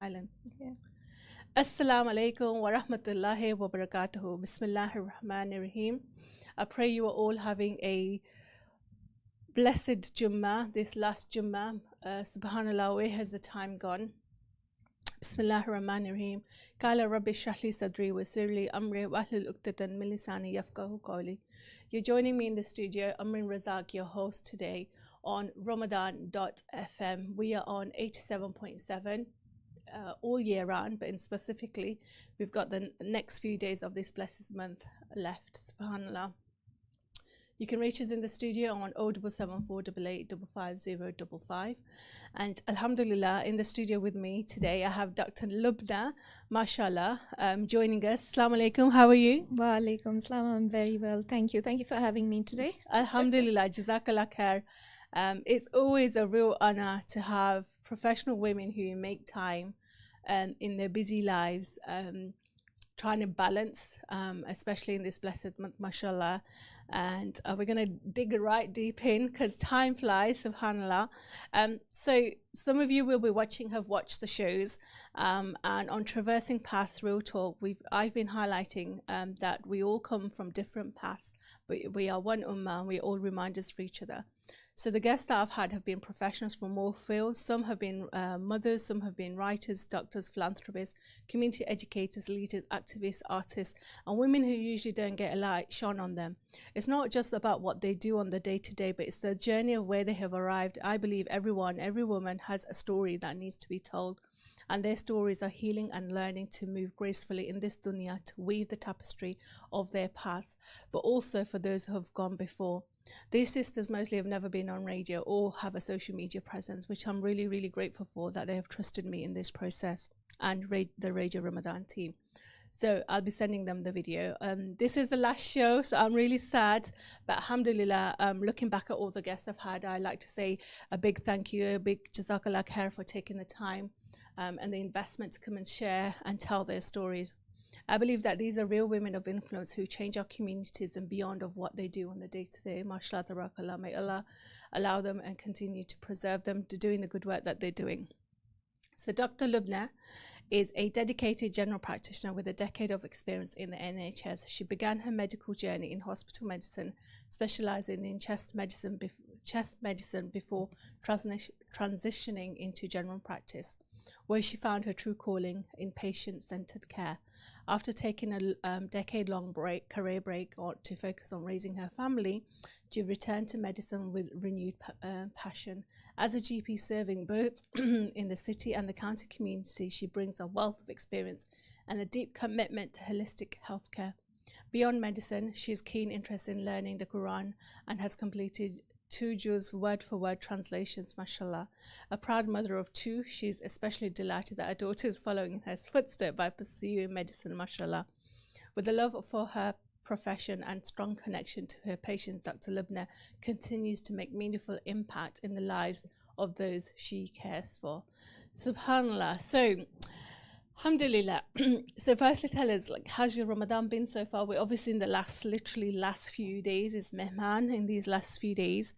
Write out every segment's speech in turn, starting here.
Island. Yeah. Assalamu alaikum wa rahmatullahi wa barakatuhu. Bismillahir Rahmanir Rahim. I pray you are all having a blessed Jummah, this last Jummah. Subhanallah, where has the time gone? Bismillahir Rahmanir Rahim. Qala Rabbi shrah li sadri wa yassir li amri wahlul 'uqdatan min lisani yafqahu qawli. You're joining me in the studio, Amrin Razak, your host today on Ramadan.FM. We are on 87.7 all year round, but in specifically, we've got the next few days of this blessed month left. Subhanallah. You can reach us in the studio on 077 488 And Alhamdulillah, in the studio with me today, I have Dr. Lubna, mashallah, joining us. Assalamu alaikum, how are you? Wa alaikum salam. I'm very well. Thank you. Thank you for having me today. Alhamdulillah, jazakallah khair. It's always a real honor to have professional women who make time in their busy lives, trying to balance, especially in this blessed month, mashallah. And we're going to dig right deep in because time flies, subhanallah. So some of you will be have watched the shows, and on Traversing Paths Real Talk, I've been highlighting that we all come from different paths, but we are one ummah, and we all reminders for each other. So the guests that I've had have been professionals from all fields. Some have been mothers, some have been writers, doctors, philanthropists, community educators, leaders, activists, artists, and women who usually don't get a light shone on them. It's not just about what they do on the day-to-day, but it's the journey of where they have arrived. I believe every woman has a story that needs to be told. And their stories are healing and learning to move gracefully in this dunya, to weave the tapestry of their past, but also for those who have gone before. These sisters mostly have never been on radio or have a social media presence, which I'm really, really grateful for, that they have trusted me in this process, and the Radio Ramadan team. So I'll be sending them the video. This is the last show, so I'm really sad. But alhamdulillah, looking back at all the guests I've had, I like to say a big thank you, a big jazakallah khair for taking the time and the investment to come and share and tell their stories. I believe that these are real women of influence who change our communities and beyond of what they do on the day-to-day. MashaAllah, tabarakallah, may Allah allow them and continue to preserve them to doing the good work that they're doing. So Dr. Lubna is a dedicated general practitioner with a decade of experience in the NHS. She began her medical journey in hospital medicine, specializing in chest medicine before transitioning into general practice, where she found her true calling in patient-centered care. After taking a decade-long career break to focus on raising her family, she returned to medicine with renewed passion. As a GP serving both in the city and the county community, she brings a wealth of experience and a deep commitment to holistic healthcare. Beyond medicine, she has keen interest in learning the Quran and has completed 2 juz word-for-word translations, mashallah. A proud mother of 2, she is especially delighted that her daughter is following in her footsteps by pursuing medicine, mashallah. With a love for her profession and strong connection to her patients, Dr. Lubna continues to make meaningful impact in the lives of those she cares for. Subhanallah. So, alhamdulillah. So firstly, tell us, how's your Ramadan been so far? We're obviously in the last few days. It's Mehman in these last few days.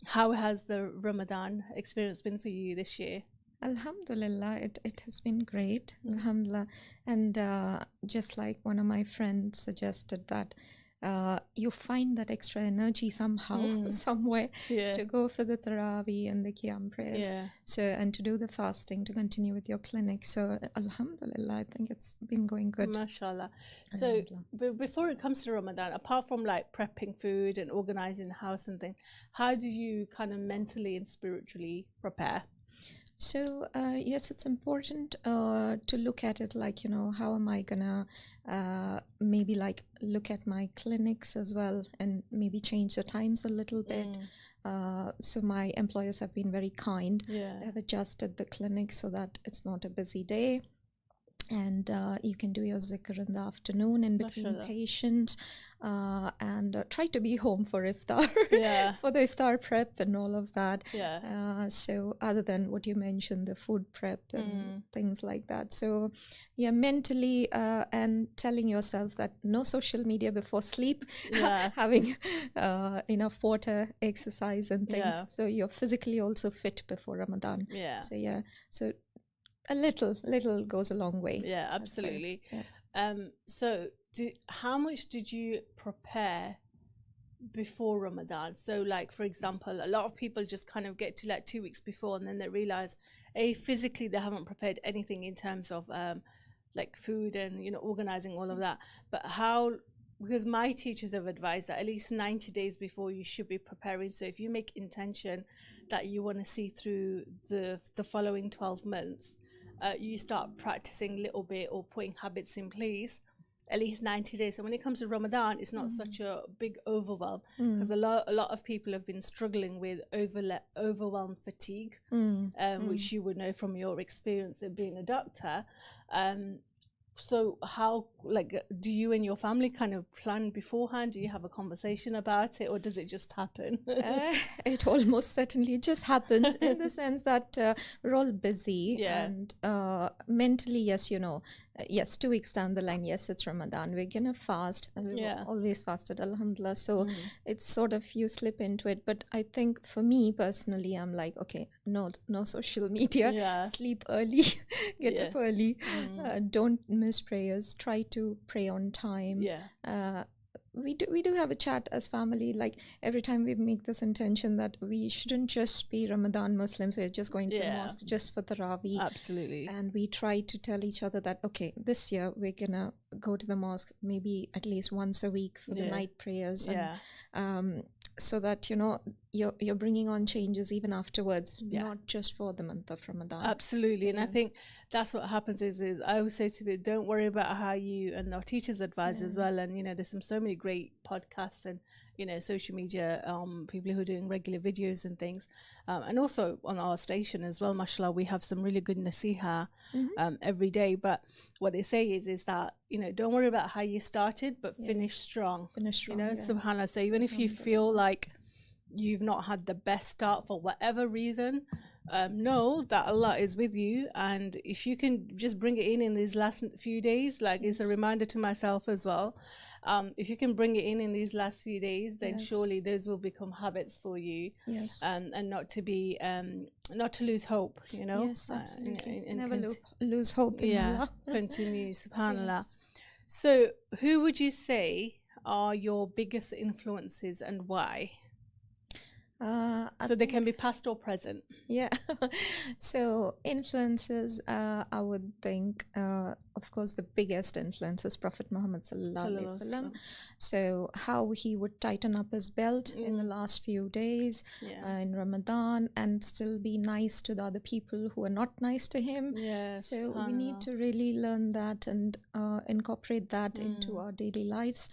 How has the Ramadan experience been for you this year? Alhamdulillah, it has been great. Alhamdulillah. And just like one of my friends suggested that you find that extra energy somehow, somewhere, to go for the Taraweeh and the Qiyam prayers. Yeah. So, and to do the fasting, to continue with your clinic. So, Alhamdulillah, I think it's been going good. MashaAllah. So, before it comes to Ramadan, apart from like prepping food and organizing the house and things, how do you kind of mentally and spiritually prepare? So, yes, it's important to look at it like, how am I gonna maybe like look at my clinics as well and maybe change the times a little bit. So my employers have been very kind. Yeah. They have adjusted the clinic so that it's not a busy day. And you can do your zikr in the afternoon in between Mashallah. patients, and try to be home for iftar, Yeah. for the iftar prep and all of that. Yeah. So other than what you mentioned, the food prep and things like that. So yeah, mentally and telling yourself that no social media before sleep, Yeah. having enough water, exercise and things. Yeah. So you're physically also fit before Ramadan. Yeah. So yeah, so a little goes a long way. Yeah, I'd say. absolutely. Yeah. So how much did you prepare before Ramadan? So like, for example, a lot of people just kind of get to like 2 weeks before and then they realize, physically they haven't prepared anything in terms of like food and, you know, organizing all of that. But how, because my teachers have advised that at least 90 days before you should be preparing. So if you make intention that you want to see through the following 12 months, you start practicing a little bit or putting habits in place at least 90 days. So when it comes to Ramadan, it's not such a big overwhelm, because a lot of people have been struggling with overwhelm fatigue, which you would know from your experience of being a doctor. So how, like, do you and your family kind of plan beforehand? Do you have a conversation about it, or does it just happen? It almost certainly just happens in the sense that we're all busy, and mentally, yes, you know, yes, 2 weeks down the line, yes, it's Ramadan, we're gonna fast, and we've always fasted, alhamdulillah, so it's sort of, you slip into it. But I think for me personally, I'm like, okay, no social media, sleep early, get up early, don't miss prayers, try to pray on time. We do have a chat as family, like every time we make this intention that we shouldn't just be Ramadan Muslims, we're just going to the mosque just for Tarawih. Absolutely. And we try to tell each other that, okay, this year we're gonna go to the mosque maybe at least once a week for the night prayers, and so that, you know, you're bringing on changes even afterwards, not just for the month of Ramadan. Absolutely. And I think that's what happens is I always say to people, don't worry about how you, and our teachers advise as well. And, you know, there's so many great podcasts and, you know, social media, people who are doing regular videos and things. And also on our station as well, mashallah, we have some really good nasiha every day. But what they say is that, you know, don't worry about how you started, but finish strong. You know, subhanAllah. So even if you feel like you've not had the best start for whatever reason, know that Allah is with you, and if you can just bring it in these last few days, like it's a reminder to myself as well, if you can bring it in these last few days, then surely those will become habits for you, and not to be not to lose hope, you know. Yes, absolutely. Never lose hope in Allah. Continue, subhanallah. So who would you say are your biggest influences and why? So they can be past or present. So influences, I would think, of course, the biggest influence is Prophet Muhammad sallallahu alaihi wasallam. So how he would tighten up his belt in the last few days in Ramadan, and still be nice to the other people who are not nice to him. So we need to really learn that and incorporate that into our daily lives.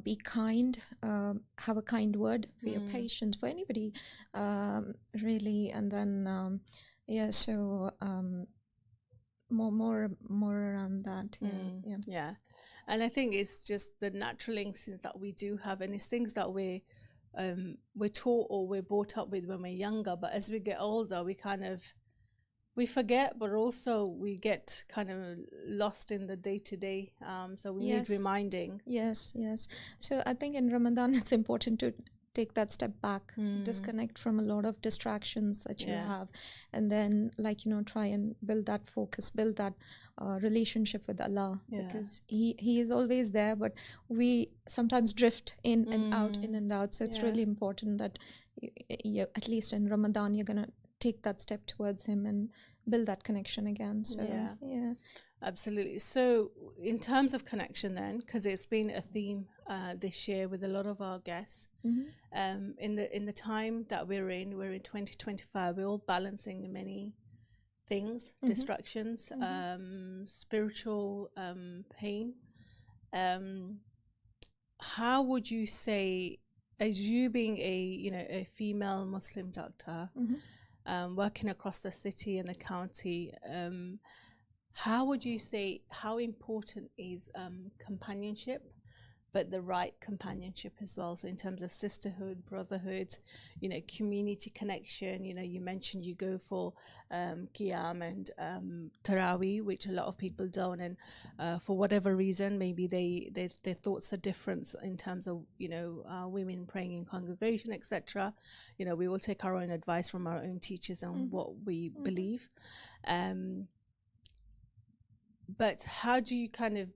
Be kind, have a kind word for your patient, for anybody, really. And then so more around that. And I think it's just the natural instincts that we do have, and it's things that we're taught or we're brought up with when we're younger, but as we get older we forget, but also we get kind of lost in the day-to-day, so we need reminding. So I think in Ramadan it's important to take that step back, disconnect from a lot of distractions that you have, and then, like, you know, try and build that focus, build that relationship with Allah, because he is always there, but we sometimes drift in and out. So it's really important that you, at least in Ramadan, you're gonna take that step towards him and build that connection again. So absolutely. So in terms of connection then, because it's been a theme this year with a lot of our guests, in the time that we're in 2025, we're all balancing many things, distractions, spiritual pain. How would you say, as you being a female Muslim doctor, working across the city and the county, how would you say, how important is companionship, but the right companionship as well? So in terms of sisterhood, brotherhood, you know, community connection, you know, you mentioned you go for Qiyam and Tarawih, which a lot of people don't, and for whatever reason, maybe their thoughts are different in terms of, you know, women praying in congregation, etc. You know, we will take our own advice from our own teachers on what we believe. But how do you kind of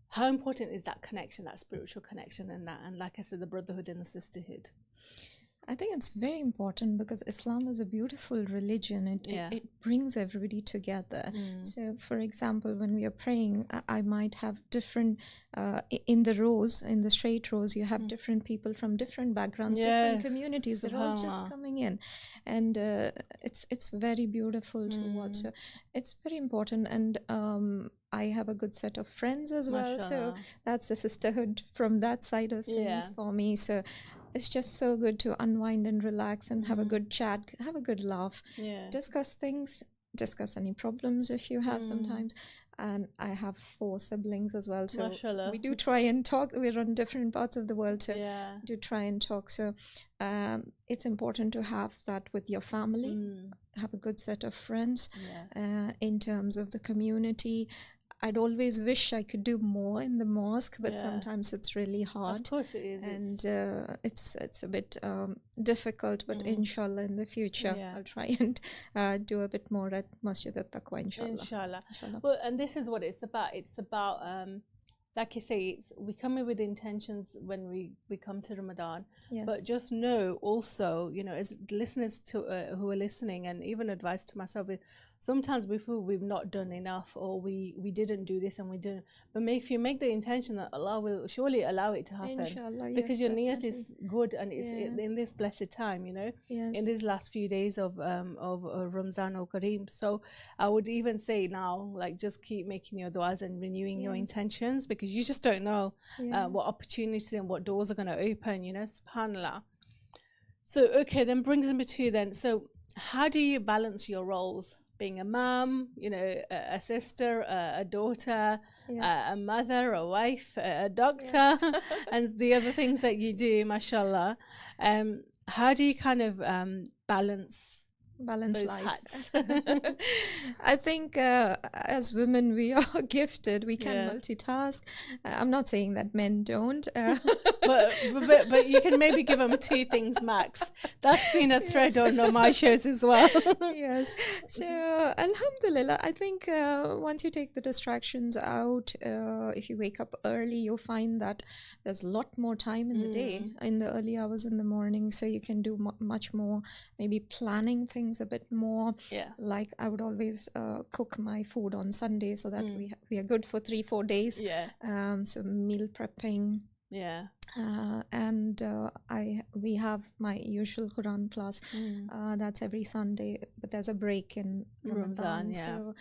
how important is that connection, that spiritual connection, and like I said, the brotherhood and the sisterhood? I think it's very important because Islam is a beautiful religion. It brings everybody together. So, for example, when we are praying, I might have different, in the rows, in the straight rows, you have different people from different backgrounds, different communities. They're all just coming in. And it's very beautiful to watch. So it's very important. And I have a good set of friends as well. Mashallah. So that's the sisterhood from that side of things for me. So it's just so good to unwind and relax and have a good chat, have a good laugh, discuss things, discuss any problems if you have sometimes. And I have 4 siblings as well, so Mashallah. we do try and talk. We're on different parts of the world, so do try and talk. So it's important to have that with your family, have a good set of friends. In terms of the community, I'd always wish I could do more in the mosque, but sometimes it's really hard. Of course it is. And it's a bit difficult, but inshallah in the future I'll try and do a bit more at Masjid al-Taqwa, inshallah. Well, and this is what it's about. It's about, like you say, we come in with intentions when we come to Ramadan. But just know also, you know, as listeners to who are listening, and even advice to myself, is sometimes we feel we've not done enough, or we didn't do this and we didn't. But if you make the intention, that Allah will surely allow it to happen. Inshallah, because your niyat is good, and it's in this blessed time, you know, in these last few days of Ramzan al-Kareem. So I would even say now, like, just keep making your du'as and renewing your intentions, because you just don't know what opportunities and what doors are going to open, you know, subhanallah. So okay, then brings me to then, so how do you balance your roles, being a mom, you know, a sister, a daughter, a mother, a wife, a doctor, and the other things that you do, mashallah? How do you kind of balance those life. hats? I think as women we are gifted, we can multitask. I'm not saying that men don't, but you can maybe give them 2 things max. That's been a thread on my shows as well. So alhamdulillah, I think once you take the distractions out, if you wake up early, you'll find that there's a lot more time in the day, in the early hours in the morning, so you can do much more, maybe planning things a bit more. Like I would always cook my food on Sunday, so that we are good for 3-4 days. So meal prepping, and we have my usual Quran class, that's every Sunday, but there's a break in Ramadan. So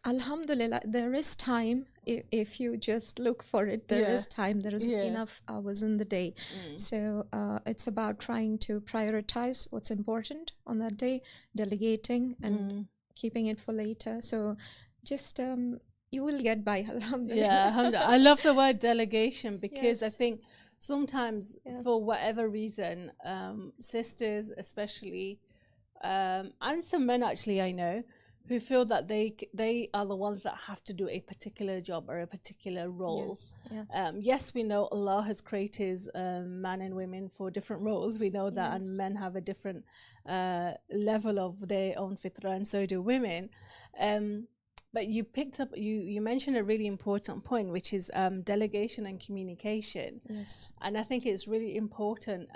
alhamdulillah, there is time. If you just look for it, there is time. There is enough hours in the day. So it's about trying to prioritize what's important on that day, delegating and keeping it for later. So just you will get by, alhamdulillah. Alhamdulillah. I love the word delegation, because I think sometimes for whatever reason, sisters especially, and some men actually I know, who feel that they are the ones that have to do a particular job or a particular role. Yes, we know Allah has created man and women for different roles. We know that, and men have a different level of their own fitrah, and so do women. But you mentioned a really important point, which is delegation and communication. And I think it's really important,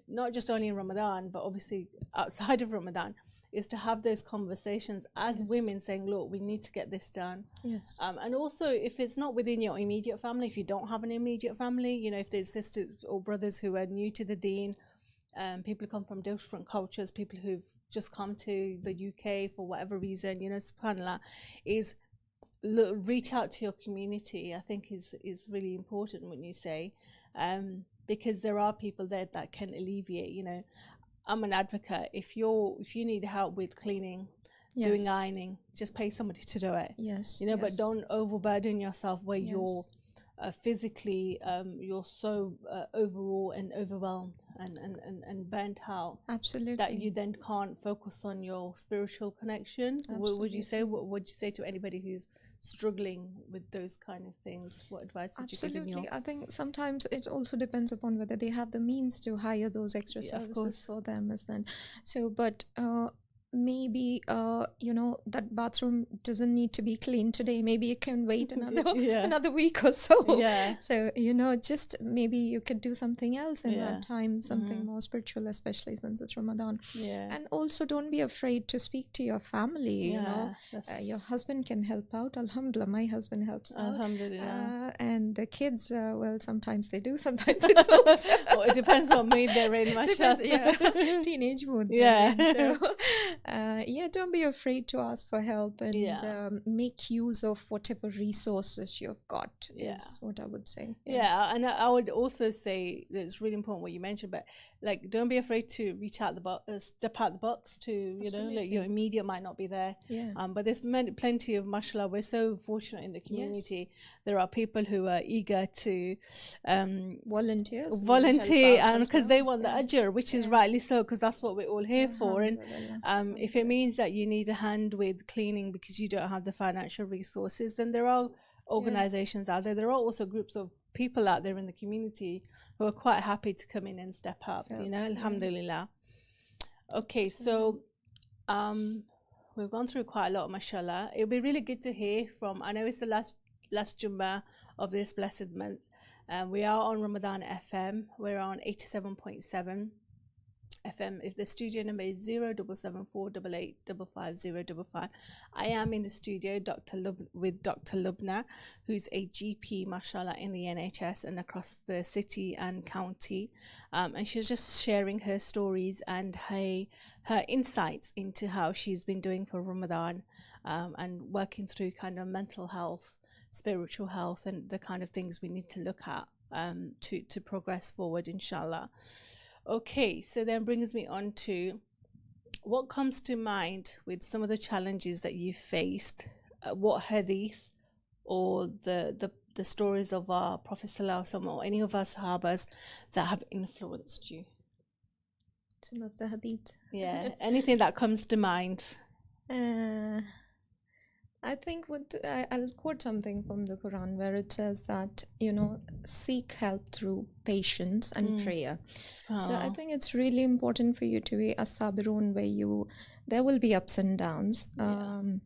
not just only in Ramadan, but obviously outside of Ramadan, is to have those conversations as women, saying, look, we need to get this done. And also, if it's not within your immediate family, if you don't have an immediate family, you know, if there's sisters or brothers who are new to the deen, people who come from different cultures, people who've just come to the UK for whatever reason, you know, subhanAllah, is reach out to your community. I think is really important when you say, because there are people there that can alleviate, you know. I'm an advocate. If you need help with cleaning, doing ironing, just pay somebody to do it. You know, but don't overburden yourself where you're physically you're so overall and overwhelmed and burnt out. Absolutely. That you then can't focus on your spiritual connection. What would you say to anybody who's struggling with those kind of things? What advice would you give them? Absolutely. I think sometimes it also depends upon whether they have the means to hire those extra services for them as then. So, but maybe that bathroom doesn't need to be cleaned today. Maybe it can wait another week or so. So just maybe you could do something else in that time, something more spiritual, especially since it's Ramadan. And also don't be afraid to speak to your family. Your husband can help out. Alhamdulillah, my husband helps out. Alhamdulillah. And the kids, well, sometimes they do, sometimes they don't. It depends what mood they're in, mashallah. Teenage mood. Don't be afraid to ask for help, and make use of whatever resources you've got is what I would say. And I would also say that it's really important what you mentioned, but like, don't be afraid to reach out step out the box to, like your immediate might not be there. But there's plenty of, mashallah, we're so fortunate in the community. There are people who are eager to volunteer, and because they want the ajr, which is rightly so, because that's what we're all here for. And if it means that you need a hand with cleaning because you don't have the financial resources, then there are organizations out there. There are also groups of people out there in the community who are quite happy to come in and step up, alhamdulillah. Okay, so we've gone through quite a lot, mashallah. It'll be really good to hear from, I know it's the last Jummah of this blessed month. We are on Ramadan FM. We're on 87.7 FM. If the studio number is 077488555055. I am in the studio with Dr. Lubna, who's a GP, mashallah, in the NHS and across the city and county. And she's just sharing her stories and her insights into how she's been doing for Ramadan, and working through kind of mental health, spiritual health, and the kind of things we need to look at to progress forward, inshallah. Okay, so then brings me on to what comes to mind with some of the challenges that you faced. What hadith or the stories of our Prophet Sallallahu Alaihi Wasallam or any of our Sahabas that have influenced you? Some of the hadith. Yeah, anything that comes to mind. I think I'll quote something from the Quran where it says that, seek help through patience and prayer. So I think it's really important for you to be a sabirun, where there will be ups and downs. And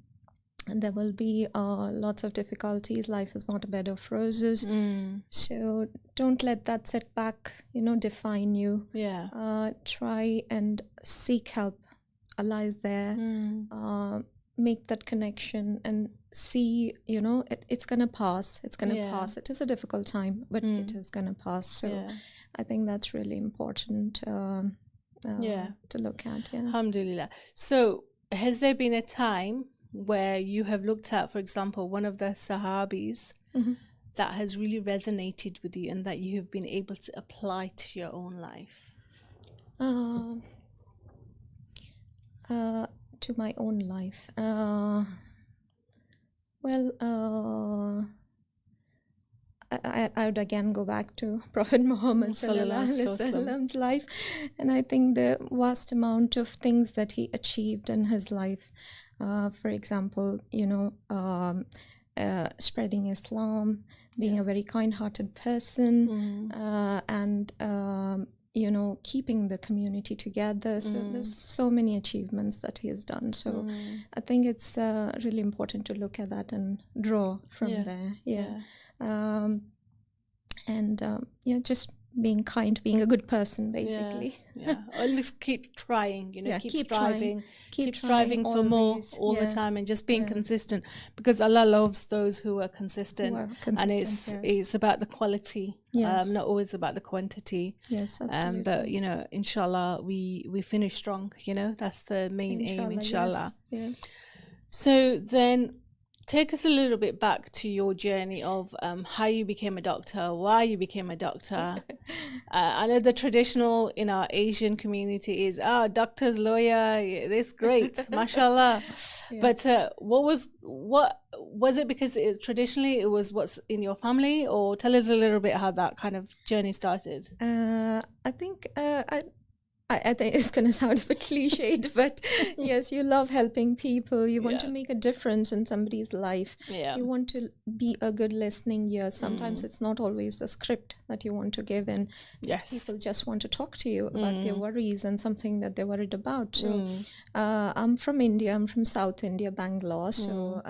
there will be lots of difficulties. Life is not a bed of roses. So don't let that setback, define you. Try and seek help. Allah is there. Make that connection and see, it's gonna pass. It's gonna pass. It is a difficult time, but it is gonna pass. So I think that's really important to look at. Alhamdulillah. So has there been a time where you have looked at, for example, one of the Sahabis that has really resonated with you and that you have been able to apply to your own life? To my own life. I would again go back to Prophet Muhammad Sallallahu Alaihi Wasallam's life, and I think the vast amount of things that he achieved in his life. For example, spreading Islam, being a very kind-hearted person, and keeping the community together. So there's so many achievements that he has done. So I think it's really important to look at that and draw from there. Just being kind, being a good person, basically. Or just keep trying, keep striving. Keep striving for more all the time, and just being consistent, because Allah loves those who are consistent. And it's about the quality, not always about the quantity. Yes, absolutely. But inshallah, we finish strong. That's the main aim, inshallah. Yes. So then, take us a little bit back to your journey of how you became a doctor, why you became a doctor. I know the traditional in our Asian community is, doctors, lawyer, that's great, mashallah. But what was it, because traditionally it was what's in your family, or tell us a little bit how that kind of journey started? I think I think it's going to sound a bit cliched, but yes, you love helping people. You want to make a difference in somebody's life. Yeah. You want to be a good listening ear. Sometimes it's not always the script that you want to give in. Yes. People just want to talk to you about their worries and something that they're worried about. So I'm from India. I'm from South India, Bangalore. So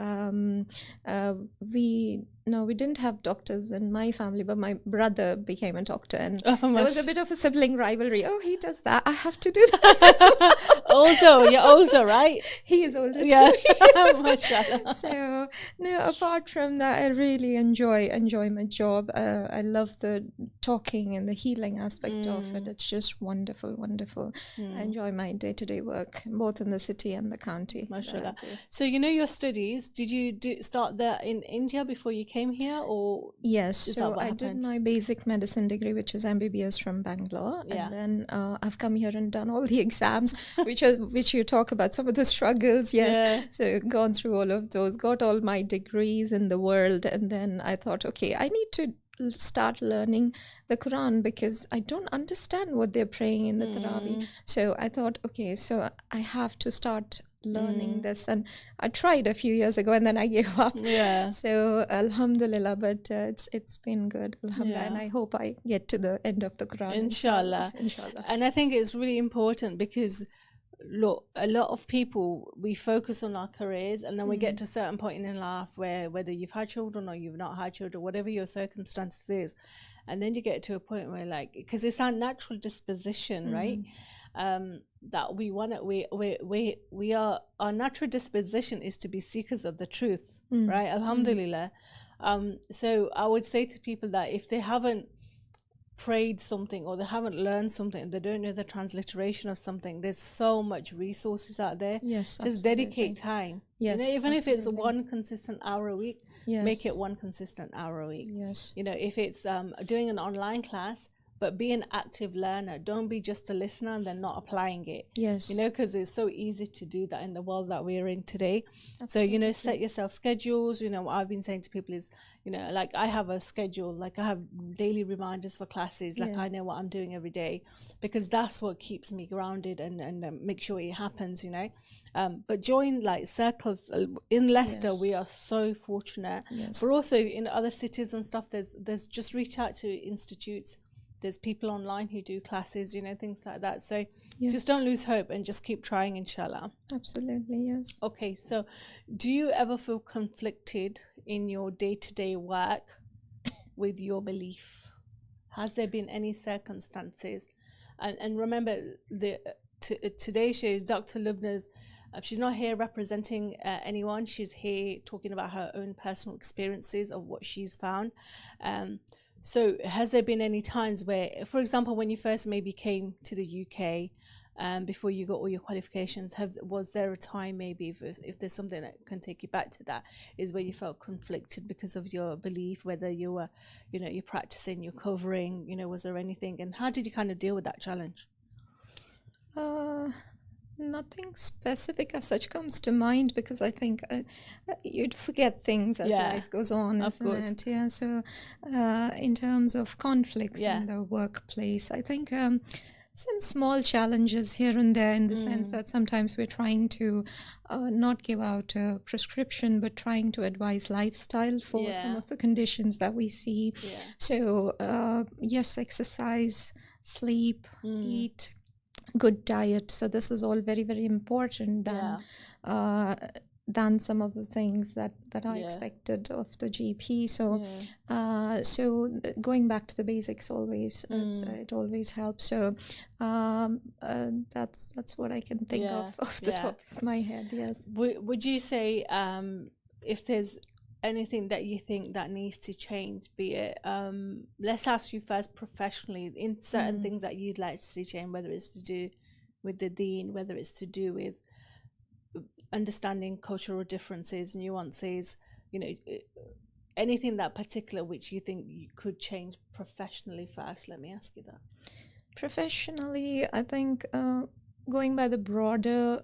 we didn't have doctors in my family, but my brother became a doctor, and there was a bit of a sibling rivalry. Oh, he does that, I have to do that. You're older, right? He is older Yeah. too. Mashallah. So no, apart from that, I really enjoy my job. I love the talking and the healing aspect of it. It's just wonderful. I enjoy my day-to-day work, both in the city and the county. Mashallah. So your studies, did you start there in India before you came here, or? Yes, so I did my basic medicine degree, which is MBBS from Bangalore, and then I've come here and done all the exams, which you talk about, some of the struggles. So gone through all of those, got all my degrees in the world, and then I thought, okay, I need to start learning the Quran because I don't understand what they're praying in the Tarawih. So I thought, okay, so I have to start learning this, and I tried a few years ago and then I gave up. So alhamdulillah, but it's been good, alhamdulillah, and I hope I get to the end of the Quran, inshallah. And I think it's really important because look, a lot of people, we focus on our careers, and then we get to a certain point in life where whether you've had children or you've not had children, whatever your circumstances is, and then you get to a point where, like, because it's our natural disposition, right? That we want it, we are, our natural disposition is to be seekers of the truth, right? Alhamdulillah. So I would say to people that if they haven't prayed something or they haven't learned something, they don't know the transliteration of something, there's so much resources out there. Just dedicate time. Even if it's one consistent hour a week, make it one consistent hour a week. If it's doing an online class, but be an active learner. Don't be just a listener and then not applying it. Because it's so easy to do that in the world that we're in today. So set yourself schedules. What I've been saying to people is, like, I have a schedule, like I have daily reminders for classes, like I know what I'm doing every day, because that's what keeps me grounded and make sure it happens. But join like circles in Leicester. We are so fortunate. But also in other cities and stuff, there's just reach out to institutes. There's people online who do classes, things like that. So just don't lose hope and just keep trying, inshallah. Absolutely, yes. Okay, so do you ever feel conflicted in your day-to-day work with your belief? Has there been any circumstances? And remember, today's show, Dr. Lubna's, she's not here representing anyone. She's here talking about her own personal experiences of what she's found. So has there been any times where, for example, when you first maybe came to the UK, before you got all your qualifications, was there a time maybe, if there's something that can take you back to that, is where you felt conflicted because of your belief, whether you were, you're practicing, you're covering, was there anything? And how did you kind of deal with that challenge? Nothing specific as such comes to mind, because I think you'd forget things as life goes on, isn't it? So in terms of conflicts in the workplace, I think some small challenges here and there, in the sense that sometimes we're trying to not give out a prescription, but trying to advise lifestyle for some of the conditions that we see. So yes, exercise, sleep, eat, good diet. So this is all very, very important than some of the things that I expected of the GP. So so going back to the basics always, it always helps. So that's what I can think of off the top of my head. Yes. Would you say if there's anything that you think that needs to change, be it let's ask you first professionally, in certain things that you'd like to see change, whether it's to do with the deen, whether it's to do with understanding cultural differences, nuances, anything that particular which you think you could change professionally first? Let me ask you that. Professionally, I think going by the broader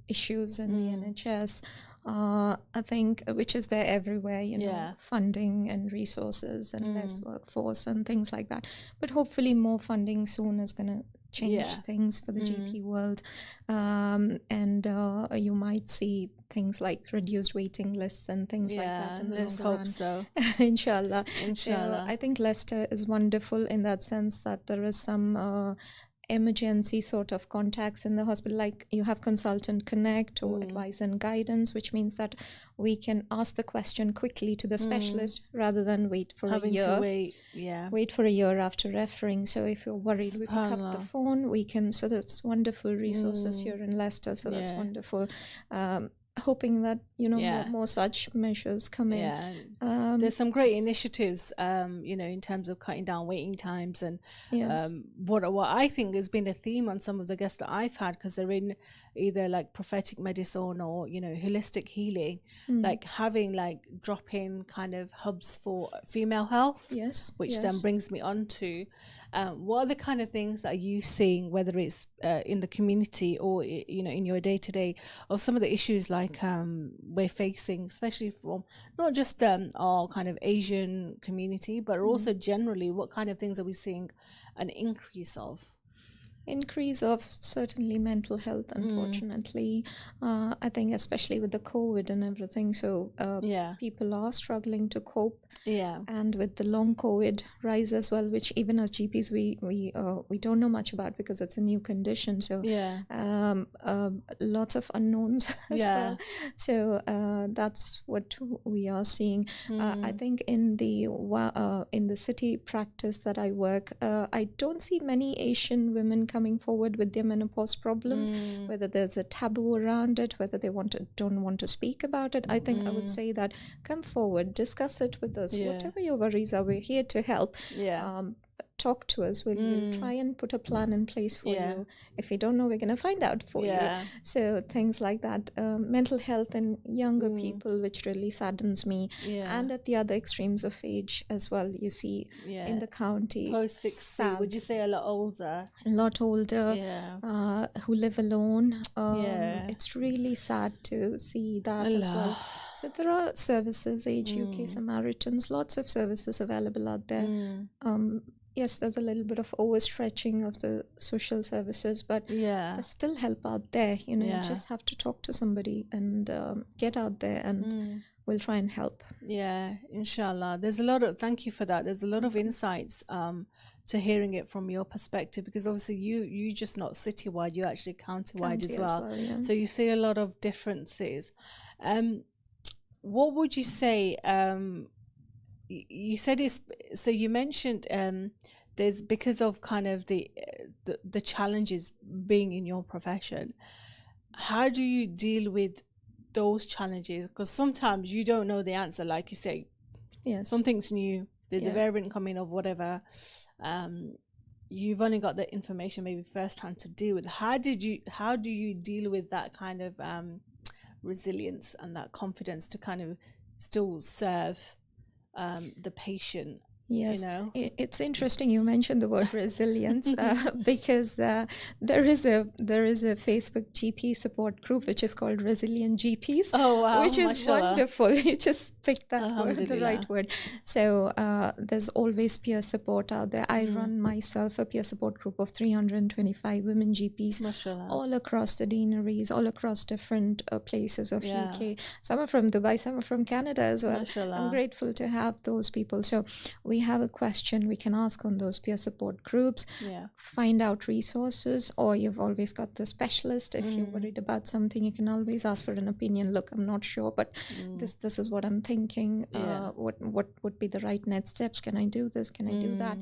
issues in the NHS, I think, which is there everywhere, funding and resources and less workforce and things like that. But hopefully more funding soon is going to change things for the GP world. And you might see things like reduced waiting lists and things like that in the let's longer hope run. so. Inshallah. Inshallah. So I think Leicester is wonderful in that sense that there is some emergency sort of contacts in the hospital, like you have consultant connect or advice and guidance, which means that we can ask the question quickly to the specialist rather than wait for a year. Wait for a year after referring. So if you're worried, we pick up the phone, we can. So that's wonderful resources here in Leicester. So that's wonderful. Hoping that more such measures come in. There's some great initiatives in terms of cutting down waiting times, and what I think has been a theme on some of the guests that I've had, because they're in either like prophetic medicine or holistic healing, like having like drop-in kind of hubs for female health, which then brings me on to what are the kind of things that you seeing, whether it's in the community or in your day-to-day, of some of the issues like we're facing, especially from not just our kind of Asian community, but also generally, what kind of things are we seeing an increase of? Increase of certainly mental health, unfortunately. I think especially with the COVID and everything, so people are struggling to cope, and with the long COVID rise as well, which even as GPs we don't know much about because it's a new condition, so lots of unknowns as well. So that's what we are seeing. I think in the city practice that I work, I don't see many Asian women coming forward with their menopause problems, whether there's a taboo around it, whether they don't want to speak about it. I think I would say that come forward, discuss it with us. Whatever your worries are, we're here to help. Talk to us. We'll try and put a plan in place for you. If we don't know, we're going to find out for you. So things like that. Mental health in younger people, which really saddens me. And at the other extremes of age as well, you see in the county. Post 60, would you say a lot older? A lot older, who live alone. It's really sad to see that as well. So there are services, Age UK Samaritans, lots of services available out there. Yes, there's a little bit of overstretching of the social services, but there's still help out there. You just have to talk to somebody and get out there, and we'll try and help. Yeah, inshallah. Thank you for that. There's a lot of insights to hearing it from your perspective, because obviously you just not citywide, you're actually county-wide as well. So you see a lot of differences. What would you say? You said you mentioned there's, because of kind of the challenges being in your profession, how do you deal with those challenges? Because sometimes you don't know the answer, like you say. Something's new, there's a variant coming of whatever, you've only got the information maybe firsthand to deal with. How do you deal with that kind of resilience and that confidence to kind of still serve the patient? Yes, it's interesting you mentioned the word resilience because there is a Facebook GP support group which is called Resilient GPs. Oh wow! Which is wonderful. You just picked that word, the right word. So there's always peer support out there. I run myself a peer support group of 325 women GPs, all across the deaneries, all across different places of UK. Some are from Dubai, some are from Canada as well. I'm grateful to have those people. So we have a question we can ask on those peer support groups, find out resources, or you've always got the specialist. If you're worried about something, you can always ask for an opinion. Look, I'm not sure, but this is what I'm thinking. What would be the right next steps? Can I do this? Can I do that?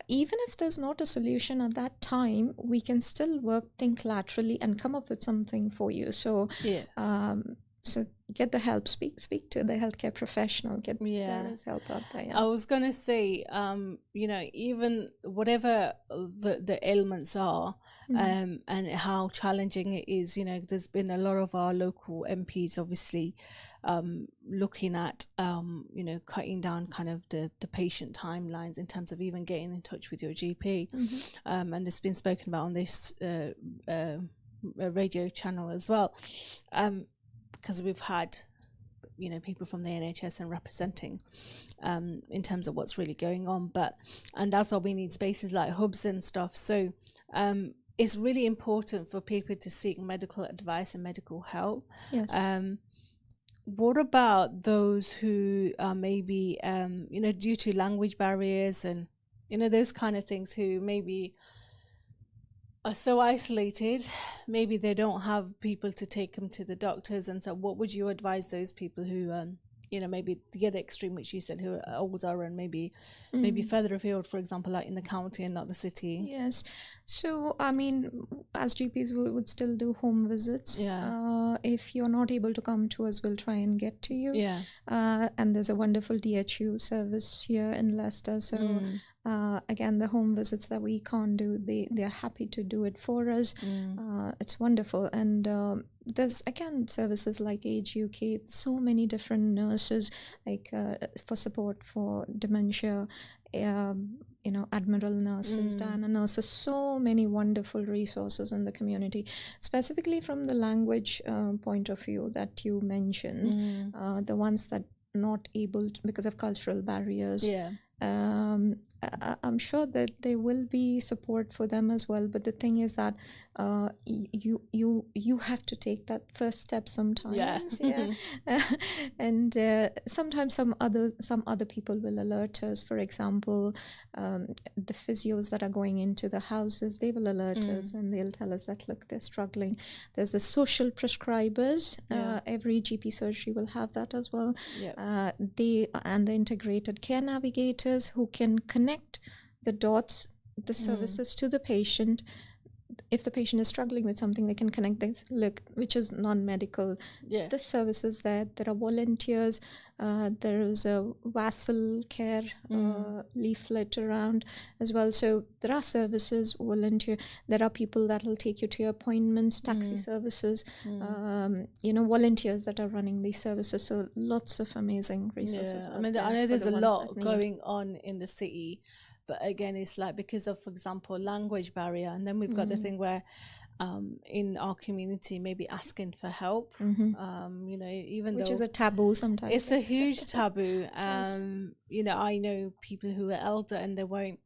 Even if there's not a solution at that time, we can still think laterally and come up with something for you. So so get the help, speak to the healthcare professional, there is help out there. I was going to say, even whatever the ailments are, and how challenging it is, there's been a lot of our local MPs obviously looking at, cutting down kind of the patient timelines in terms of even getting in touch with your GP. And this has been spoken about on this radio channel as well. Because we've had people from the NHS and representing in terms of what's really going on. And that's why we need spaces like hubs and stuff. So it's really important for people to seek medical advice and medical help. Yes. What about those who are maybe, due to language barriers and, those kind of things, who maybe are so isolated, maybe they don't have people to take them to the doctors? And so what would you advise those people who, maybe the other extreme, which you said, who are older and maybe further afield, for example, like in the county and not the city? Yes. So, I mean, as GPs, we would still do home visits. Yeah. If you're not able to come to us, we'll try and get to you. Yeah. And there's a wonderful DHU service here in Leicester. So, again, the home visits that we can't do, they're happy to do it for us. It's wonderful. And there's, again, services like Age UK, so many different nurses, like for support for dementia, Admiral nurses, Diana nurses, so many wonderful resources in the community, specifically from the language point of view that you mentioned, the ones that not able to, because of cultural barriers. Yeah. I'm sure that there will be support for them as well, but the thing is that you have to take that first step sometimes. Yeah. And sometimes some other people will alert us. For example, the physios that are going into the houses, they will alert us and they'll tell us that, look, they're struggling. There's the social prescribers. Every GP surgery will have that as well. The integrated care navigators who can connect the dots, the services to the patient. If the patient is struggling with something, they can connect this, look, which is non-medical. The services there are volunteers. There is a Vassal care leaflet around as well. So there are services, volunteer. There are people that will take you to your appointments, taxi services, volunteers that are running these services. So lots of amazing resources. I mean, I know there's a lot going on in the city. But again, it's like because of, for example, language barrier. And then we've got the thing where in our community, maybe asking for help, even which though is a taboo sometimes. It's a huge taboo. I know people who are elder and they won't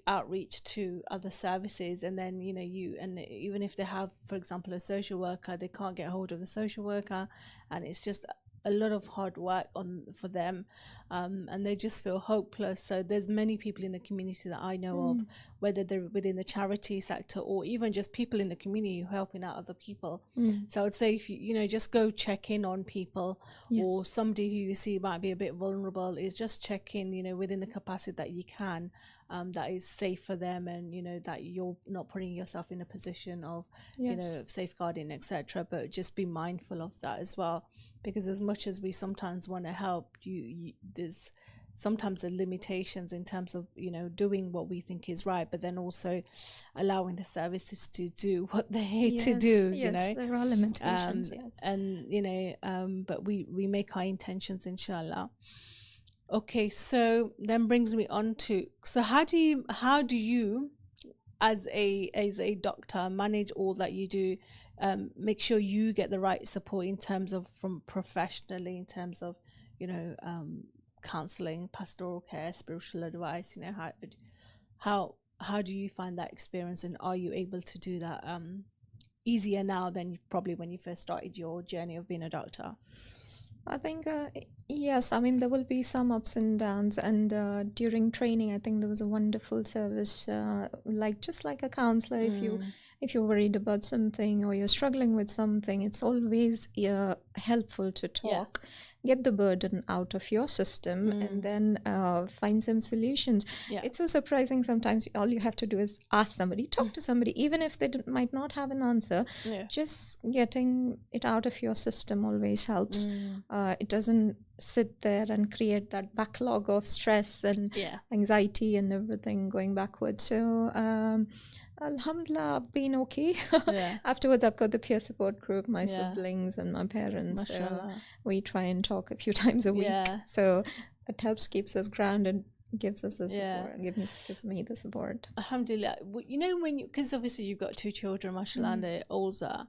outreach to other services. And then, even if they have, for example, a social worker, they can't get hold of the social worker. And it's just a lot of hard work for them, and they just feel hopeless. So there's many people in the community that I know of, whether they're within the charity sector or even just people in the community who are helping out other people. So I would say, if you just go check in on people, or somebody who you see might be a bit vulnerable, is just check in, within the capacity that you can, that is safe for them, and that you're not putting yourself in a position of safeguarding, etc. But just be mindful of that as well, because as much as we sometimes want to help you, there's sometimes the limitations in terms of doing what we think is right, but then also allowing the services to do what they're here to do. There are limitations. And but we make our intentions, inshallah. Okay, so then brings me on to, so how do you as a doctor manage all that you do, make sure you get the right support in terms of, from professionally, in terms of counseling, pastoral care, spiritual advice? How do you find that experience, and are you able to do that easier now than probably when you first started your journey of being a doctor? I think yes. I mean, there will be some ups and downs, and during training, I think there was a wonderful service, just like a counselor. If you're worried about something or you're struggling with something, it's always helpful to talk, get the burden out of your system, and then find some solutions. It's so surprising sometimes. All you have to do is ask somebody, talk to somebody, even if they might not have an answer. Just getting it out of your system always helps. It doesn't sit there and create that backlog of stress and anxiety and everything going backwards. So Alhamdulillah, I've been okay. Afterwards, I've got the peer support group, my siblings and my parents. We try and talk a few times a week. So it helps, keeps us grounded, gives us the support, gives me the support. Alhamdulillah. Because obviously you've got two children, mashallah, and they're older.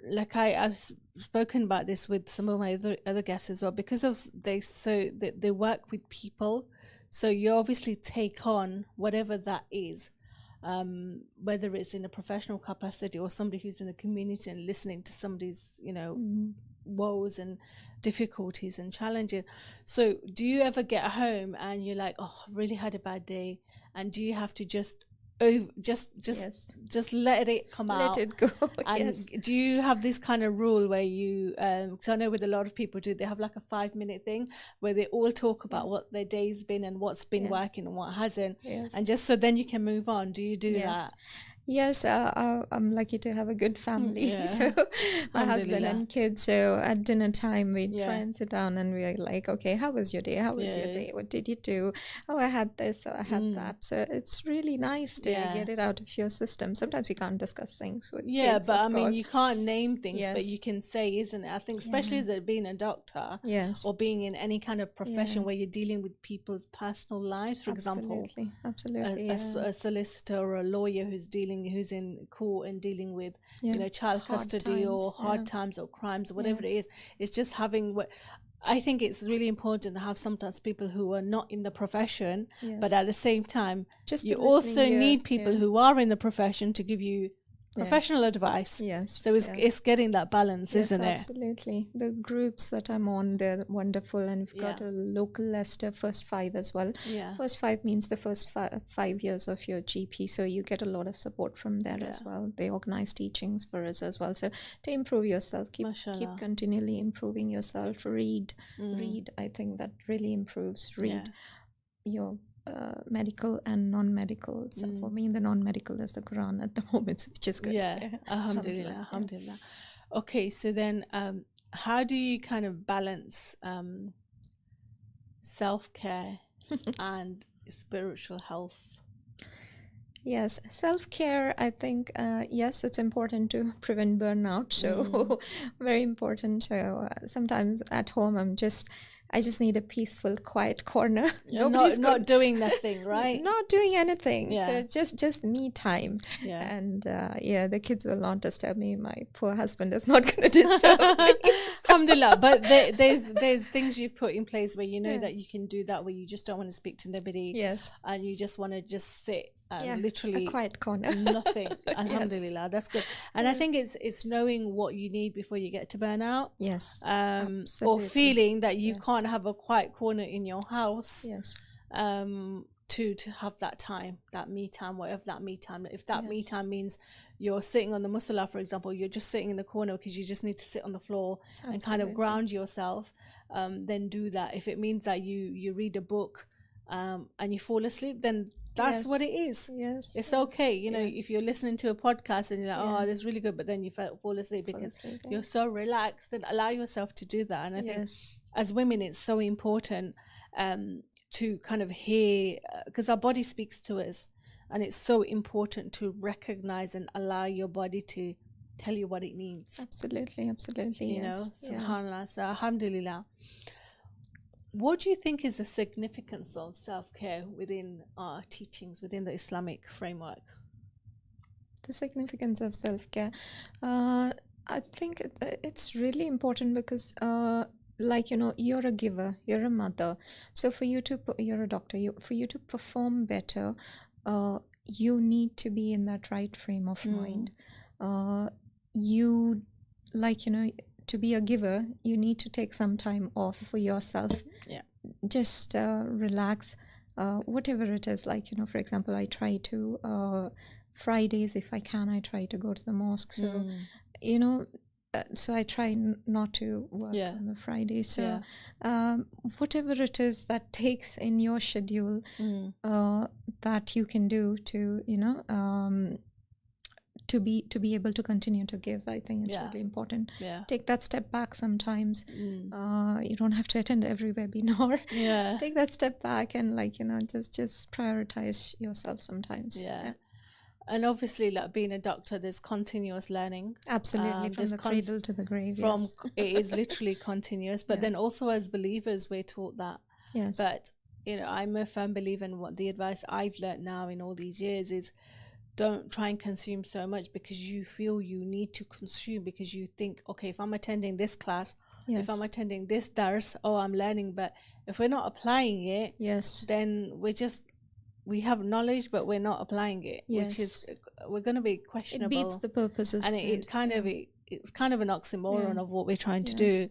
like I've spoken about this with some of my other guests as well, because of they work with people, so you obviously take on whatever that is, whether it's in a professional capacity or somebody who's in the community and listening to somebody's, woes and difficulties and challenges. So do you ever get home and you're like, oh, I really had a bad day, and do you have to just let it come out, let it go? and Yes. do you have this kind of rule where you because I know with a lot of people they have like a 5-minute thing where they all talk about what their day's been and what's been working and what hasn't, Yes. and just so then you can move on? Do you do Yes. that? Yes, I'm lucky to have a good family. Yeah. So my husband Alhamdulillah. and kids. So at dinner time, we Yeah. try and sit down and we're like, okay, how was your day? How was your Yeah. day? What did you do? Oh, I had this, or I had that. So it's really nice to get it out of your system. Sometimes you can't discuss things with kids, but of I mean, course. you can't name things, but Yes. you can say, isn't it? I think especially as it being a doctor Yes. or being in any kind of profession where you're dealing with people's personal lives, for example, Absolutely. a solicitor or a lawyer who's in court and dealing with child Hard custody or times, hard times or crimes or whatever it is. It's just having what I think it's really important to have sometimes people who are not in the profession, but at the same time Just you a also listening ear, need people who are in the profession to give you professional advice. Yes. So it's getting that balance, isn't it? Absolutely. The groups that I'm on, they're wonderful, and we've got a local Leicester first 5 as well. First 5 means the first 5 years of your GP, so you get a lot of support from there as well. They organize teachings for us as well. So to improve yourself, keep continually improving yourself. Read. I think that really improves. Read your medical and non-medical. So for me, the non-medical is the Quran at the moment, which is good. Alhamdulillah. Okay, so then how do you kind of balance self-care and spiritual health? Yes, self-care, I think, yes, it's important to prevent burnout. So very important. So sometimes at home, I just need a peaceful, quiet corner. Nobody's not doing nothing, right? Not doing anything. So just me time. And the kids will not disturb me. My poor husband is not going to disturb me. Alhamdulillah. But there's things you've put in place where you know that you can do that, where you just don't want to speak to nobody. Yes. And you just want to just sit. Literally a quiet corner. Nothing. Alhamdulillah. That's good. And I think it's knowing what you need before you get to burnout. Yes. Or feeling that you can't have a quiet corner in your house. Yes. To have that time, that me time, whatever that me time. If that me time means you're sitting on the musalla, for example, you're just sitting in the corner because you just need to sit on the floor and kind of ground yourself, then do that. If it means that you read a book and you fall asleep, then that's what it is. Yes. It's okay. If you're listening to a podcast and you're like, oh, that's really good, but then you fall asleep because you're so relaxed, then allow yourself to do that. And I think as women, it's so important to kind of hear, because our body speaks to us, and it's so important to recognize and allow your body to tell you what it needs. Absolutely. Subhanallah. So alhamdulillah. What do you think is the significance of self-care within our teachings, within the Islamic framework? The significance of self-care, I think it's really important because you're a giver, you're a mother, so you're a doctor, for you to perform better, you need to be in that right frame of mind. To be a giver, you need to take some time off for yourself. Just relax, whatever it is. For example, I try to Fridays, if I can, I try to go to the mosque. So so I try not to work on the Friday. So whatever it is that takes in your schedule, that you can do to to be able to continue to give, I think it's really important. Take that step back sometimes. You don't have to attend every webinar. Take that step back and just prioritize yourself sometimes. And obviously, like being a doctor, there's continuous learning. Absolutely, from the cradle to the grave. It is literally continuous. But then also as believers, we're taught that. But I'm a firm believer in what the advice I've learned now in all these years is don't try and consume so much because you feel you need to consume, because you think, okay, if I'm attending this class, if I'm attending this dars, oh, I'm learning. But if we're not applying it, then we have knowledge, but we're not applying it, which is, we're going to be questionable. It beats the purpose. And it's kind of an oxymoron of what we're trying to do.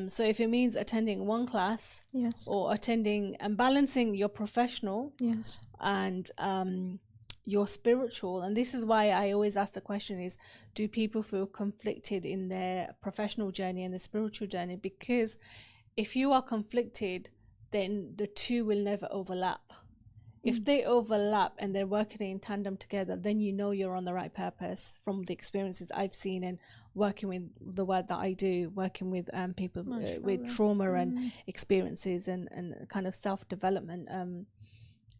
So if it means attending one class, or attending and balancing your professional and your spiritual, and this is why I always ask the question is, do people feel conflicted in their professional journey and the spiritual journey? Because if you are conflicted, then the two will never overlap. If they overlap and they're working in tandem together, then you know you're on the right purpose, from the experiences I've seen and working with the work that I do, working with people with trauma and experiences and kind of self-development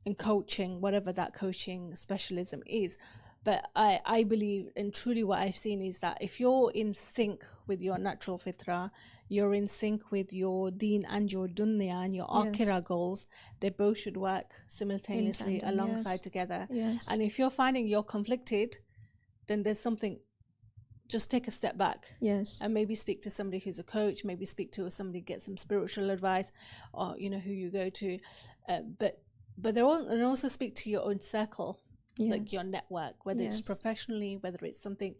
and coaching, whatever that coaching specialism is. But I believe, and truly what I've seen is that if you're in sync with your natural fitra, you're in sync with your deen and your dunya and your akhirah goals, they both should work simultaneously alongside together. And if you're finding you're conflicted, then there's something, just take a step back. And maybe speak to somebody who's a coach, maybe speak to somebody, get some spiritual advice, or who you go to. But and also speak to your own circle. Like your network, whether it's professionally, whether it's something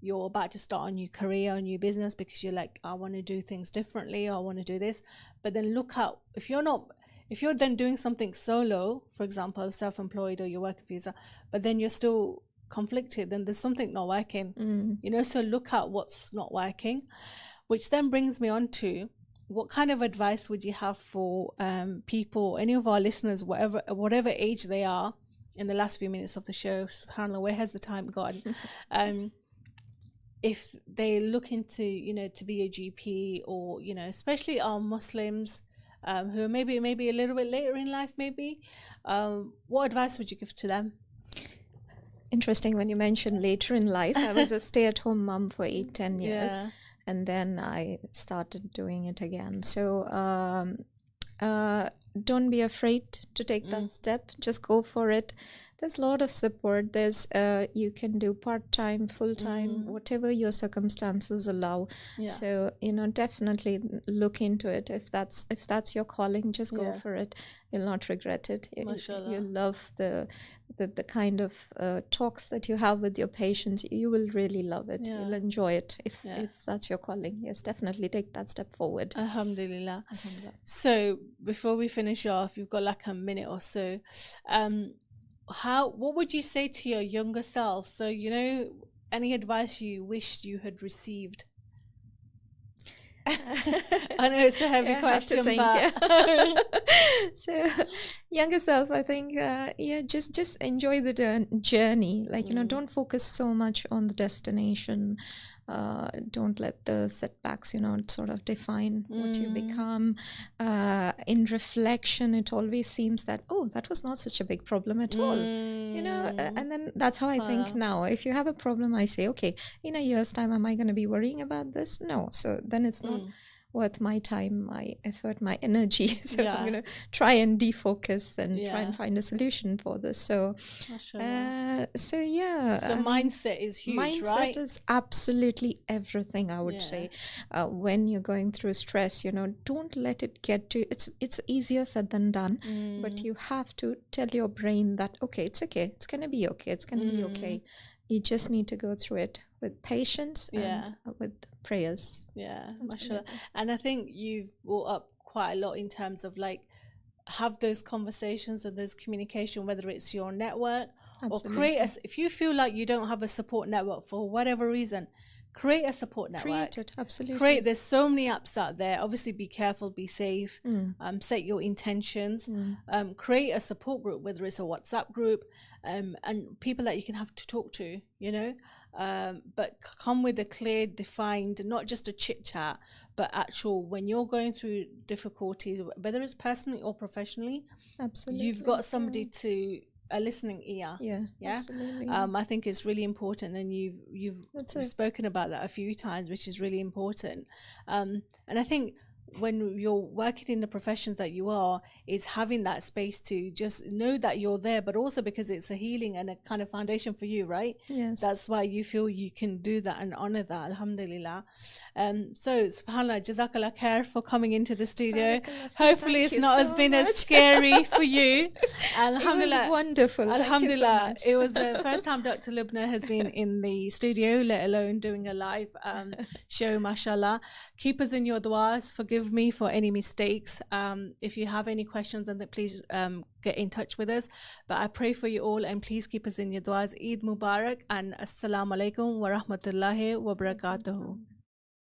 you're about to start a new career, a new business, because you're like, I want to do things differently, or I want to do this. But then look out, if you're then doing something solo, for example, self-employed, or your work visa, but then you're still conflicted, then there's something not working. So look at what's not working, which then brings me on to, what kind of advice would you have for people, any of our listeners, whatever age they are, in the last few minutes of the show? SubhanAllah, where has the time gone? If they look into, to be a GP, or, especially our Muslims who are maybe a little bit later in life, maybe, what advice would you give to them? Interesting when you mentioned later in life. I was a stay-at-home mom for 8-10 years, and then I started doing it again. So don't be afraid to take that step. Just go for it. There's a lot of support. There's you can do part-time, full-time, whatever your circumstances allow. So definitely look into it. If that's your calling, just go for it. You'll not regret it. You'll love the kind of talks that you have with your patients. You will really love it. You'll enjoy it if that's your calling. Yes, definitely take that step forward. Alhamdulillah. So before we finish off, you've got like a minute or so. What would you say to your younger self? So, any advice you wished you had received? I know it's a heavy question, but so younger self, I think, just enjoy the journey. Like, don't focus so much on the destination. Don't let the setbacks, sort of define what you become. In reflection, it always seems that, that was not such a big problem at all, and then that's how I think now. If you have a problem, I say, okay, in a year's time, am I going to be worrying about this? No. So then it's not worth my time, my effort, my energy. So I'm going to try and defocus and try and find a solution for this. So, so mindset is huge, mindset right? Is absolutely everything, I would say. When you're going through stress, don't let it get to, it's easier said than done, but you have to tell your brain that, it's okay. It's going to be okay. It's going to be okay. You just need to go through it with patience and with prayers. Mashallah. And I think you've brought up quite a lot in terms of like, have those conversations and those communication, whether it's your network or create if you feel like you don't have a support network for whatever reason, create a support network. Create it, absolutely. There's so many apps out there. Obviously, be careful, be safe, set your intentions, create a support group, whether it's a WhatsApp group, and people that you can have to talk to, but come with a clear, defined, not just a chit chat, but actual, when you're going through difficulties, whether it's personally or professionally, absolutely, you've got somebody to a listening ear. Absolutely. I think it's really important, and you've spoken about that a few times, which is really important. And I think when you're working in the professions that you are, is having that space to just know that you're there, but also because it's a healing and a kind of foundation for you, right? Yes. That's why you feel you can do that and honor that. Alhamdulillah. So subhanallah, jazakallah khair for coming into the studio. Hopefully it's not as been as scary for you. Alhamdulillah. It was wonderful. Alhamdulillah. Thank you so much. It was the first time Dr. Lubna has been in the studio, let alone doing a live show, mashallah. Keep us in your du'as. Forgive me for any mistakes. If you have any questions, and please get in touch with us. But I pray for you all, and please keep us in your du'as. Eid Mubarak and Assalamu alaikum wa rahmatullahi wa barakatuhu.